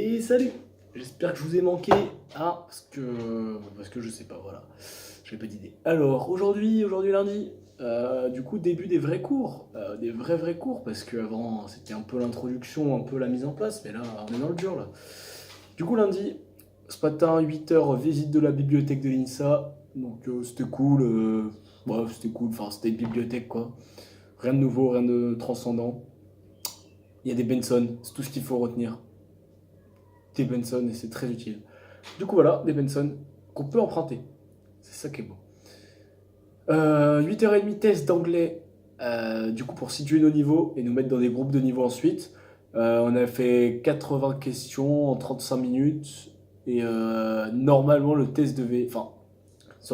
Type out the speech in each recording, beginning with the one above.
Et salut! J'espère que je vous ai manqué, parce que je sais pas, voilà, j'avais pas d'idée. Alors, aujourd'hui lundi, du coup, début des vrais cours, des vrais cours, parce qu'avant, c'était un peu l'introduction, un peu la mise en place, mais là, on est dans le dur, là. Du coup, lundi, ce matin, 8 h, visite de la bibliothèque de l'INSA, donc c'était cool, ouais, c'était cool, enfin, c'était une bibliothèque, quoi. Rien de nouveau, rien de transcendant. Il y a des Benson, c'est tout ce qu'il faut retenir. Des Benson, et c'est très utile. Du coup, voilà, des Benson qu'on peut emprunter. C'est ça qui est beau. 8h30 test d'anglais, du coup, pour situer nos niveaux et nous mettre dans des groupes de niveau ensuite. On a fait 80 questions en 35 minutes. Et normalement, le test devait. Enfin,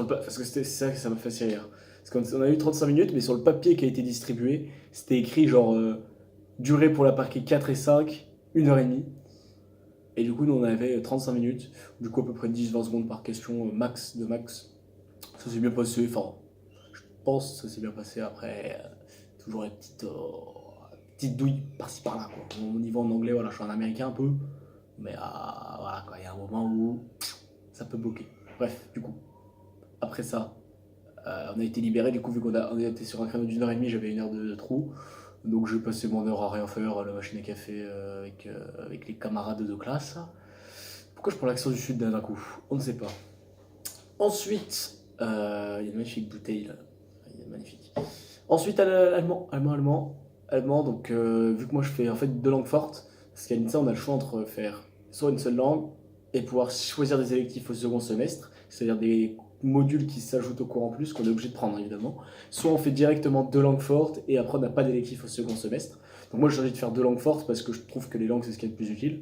parce que c'est ça que ça m'a fait assez rire. Parce qu'on a eu 35 minutes, mais sur le papier qui a été distribué, c'était écrit genre durée pour la partie 4 et 5, 1h30. Et du coup, nous on avait 35 minutes, du coup à peu près 10-20 secondes par question, max de max. Ça s'est bien passé, enfin, je pense que ça s'est bien passé. Après, toujours les petites douilles par-ci par-là, quoi. Mon niveau en anglais, voilà, je suis un américain un peu, mais voilà, quoi, il y a un moment où ça peut bloquer. Bref, du coup, après ça, on a été libéré, du coup, vu on était sur un créneau d'1h30, j'avais 1 heure de trou. Donc j'ai passé mon heure à rien faire à la machine à café avec les camarades de classe. Pourquoi je prends l'accent du sud d'un coup? On ne sait pas. Ensuite, il y a une magnifique bouteille là. Il est magnifique. Ensuite, allemand. Donc, vu que moi je fais en fait deux langues fortes, parce qu'à l'INSA on a le choix entre faire soit une seule langue et pouvoir choisir des électifs au second semestre, c'est-à-dire des modules qui s'ajoutent au cours en plus qu'on est obligé de prendre évidemment. Soit on fait directement deux langues fortes et après on n'a pas d'électif au second semestre. Donc moi j'ai envie de faire deux langues fortes parce que je trouve que les langues c'est ce qui est le plus utile.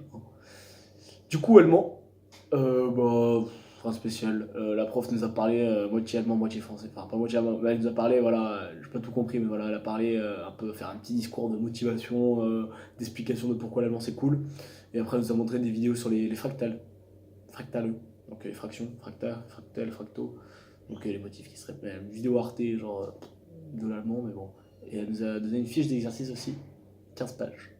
Du coup, allemand, rien de spécial. La prof nous a parlé moitié allemand, moitié français. Enfin, pas moitié allemand, mais elle nous a parlé, voilà, j'ai pas tout compris, mais voilà, elle a parlé un peu, faire un petit discours de motivation, d'explication de pourquoi l'allemand c'est cool. Et après, elle nous a montré des vidéos sur les fractales. Fractales, donc les fractions, fractal, fracto. Donc les motifs qui se répètent. Une vidéo Arte, genre de l'allemand, mais bon. Et elle nous a donné une fiche d'exercice aussi, 15 pages.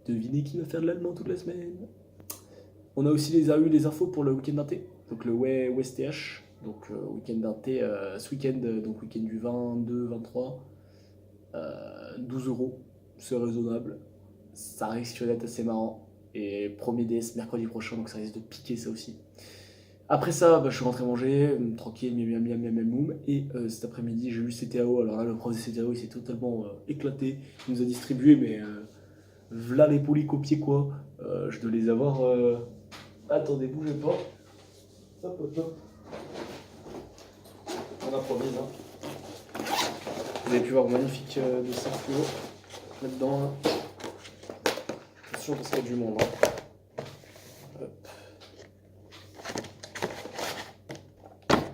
Devinez qui va faire de l'allemand toute la semaine. On a aussi eu les infos pour le week-end d'inté, donc le WSTH, donc week-end d'inté ce week-end, donc week-end du 22-23, 12 euros, c'est raisonnable, ça risque d'être assez marrant, et premier DS mercredi prochain, donc ça risque de piquer ça aussi. Après ça, je suis rentré manger, tranquille, miam, et cet après-midi j'ai eu CTAO, alors là le prof de CTAO il s'est totalement éclaté, il nous a distribué, mais v'là les polycopiés quoi, je dois les avoir... Attendez, bougez pas. Hop. On improvise. Hein. Vous avez pu voir magnifique dessin fluo là-dedans. Là. Attention parce qu'il y a du monde. Hein. Hop.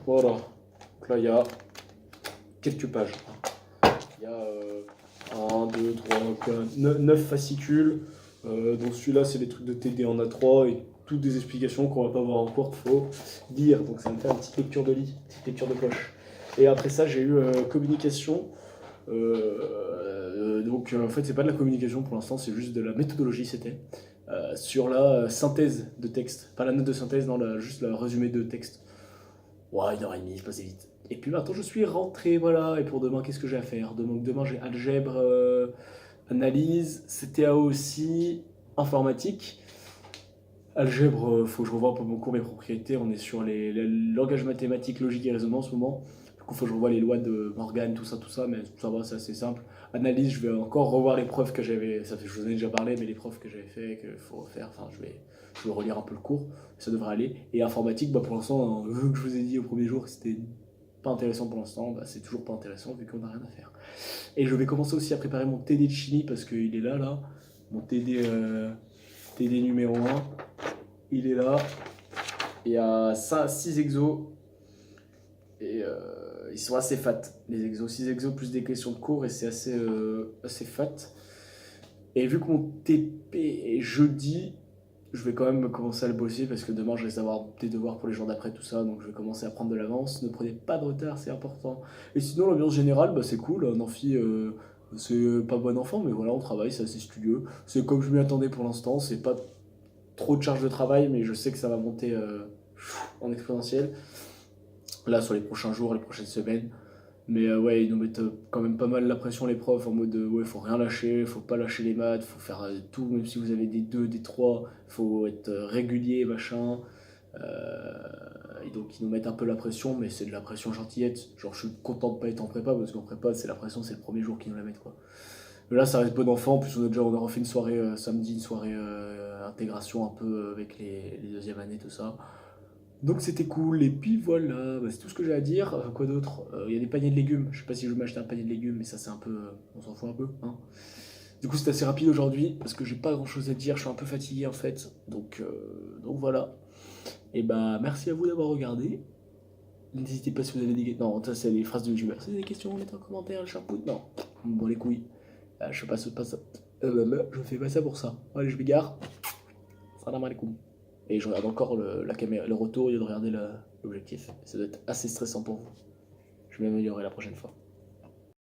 Voilà. Donc là, il y a quelques pages. Il y a 1, 2, 3, 4, 9 fascicules. Donc celui-là, c'est les trucs de TD en A3 et toutes des explications qu'on va pas voir en cours, qu'il faut lire. Donc ça me fait une petite lecture de lit, une petite lecture de poche. Et après ça, j'ai eu communication. Donc en fait, c'est pas de la communication pour l'instant, c'est juste de la méthodologie, c'était. Sur la synthèse de texte. Pas la note de synthèse, non, juste le résumé de texte. Ouais, 1 h 30, je passais vite. Et puis maintenant, je suis rentré, voilà. Et pour demain, qu'est-ce que j'ai à faire? Demain j'ai algèbre, analyse, CTAO aussi, informatique. Algèbre, faut que je revoie pour mon cours mes propriétés. On est sur les langages mathématiques, logique et raisonnement en ce moment. Du coup, faut que je revoie les lois de Morgan, tout ça, mais ça va, c'est assez simple. Analyse, je vais encore revoir les preuves que j'avais. Ça fait, je vous en ai déjà parlé, mais les preuves que j'avais fait, qu'il faut refaire. Enfin, je vais relire un peu le cours, ça devrait aller. Et informatique, pour l'instant, vu que je vous ai dit au premier jour que c'était pas intéressant pour l'instant, c'est toujours pas intéressant vu qu'on n'a rien à faire. Et je vais commencer aussi à préparer mon TD de chimie parce qu'il est là. Mon TD numéro 1. Il est là. Il y a 6 exos. Et ils sont assez fat, les exos. 6 exos plus des questions de cours et c'est assez fat. Et vu que mon TP est jeudi, je vais quand même commencer à le bosser parce que demain je risque d'avoir des devoirs pour les jours d'après, tout ça. Donc je vais commencer à prendre de l'avance. Ne prenez pas de retard, c'est important. Et sinon, l'ambiance générale, c'est cool. Un amphi C'est pas bon enfant, mais voilà, on travaille, c'est assez studieux. C'est comme je m'y attendais pour l'instant, c'est pas trop de charge de travail, mais je sais que ça va monter en exponentiel. Là, sur les prochains jours, les prochaines semaines. Mais ouais, ils nous mettent quand même pas mal la pression, les profs, en mode ouais, faut rien lâcher, faut pas lâcher les maths, faut faire tout, même si vous avez des 2 des 3 faut être régulier, machin. Et donc ils nous mettent un peu la pression, mais c'est de la pression gentillette. Genre je suis content de pas être en prépa, parce qu'en prépa, c'est la pression, c'est le premier jour qu'ils nous la mettent, quoi. Mais là, ça reste bon enfant. En plus, on a refait une soirée samedi, une soirée intégration un peu avec les deuxièmes années, tout ça. Donc c'était cool, et puis voilà, bah, c'est tout ce que j'ai à dire. Quoi d'autre? Il y a des paniers de légumes, je sais pas si je vais m'acheter un panier de légumes, mais ça c'est un peu... on s'en fout un peu, hein. Du coup c'est assez rapide aujourd'hui, parce que j'ai pas grand chose à dire, je suis un peu fatigué en fait. Donc voilà. Et bah merci à vous d'avoir regardé. N'hésitez pas si vous avez des... Non, ça c'est les phrases de youtubeur. Si vous avez des questions, mettez en commentaire, le shampoo. Non, bon les couilles. Je fais pas ça. Je fais pas ça pour ça. Allez, je m'égare. Salam alaikum. Et je regarde encore la caméra, le retour et de regarder l'objectif. Ça doit être assez stressant pour vous. Je vais m'améliorer la prochaine fois.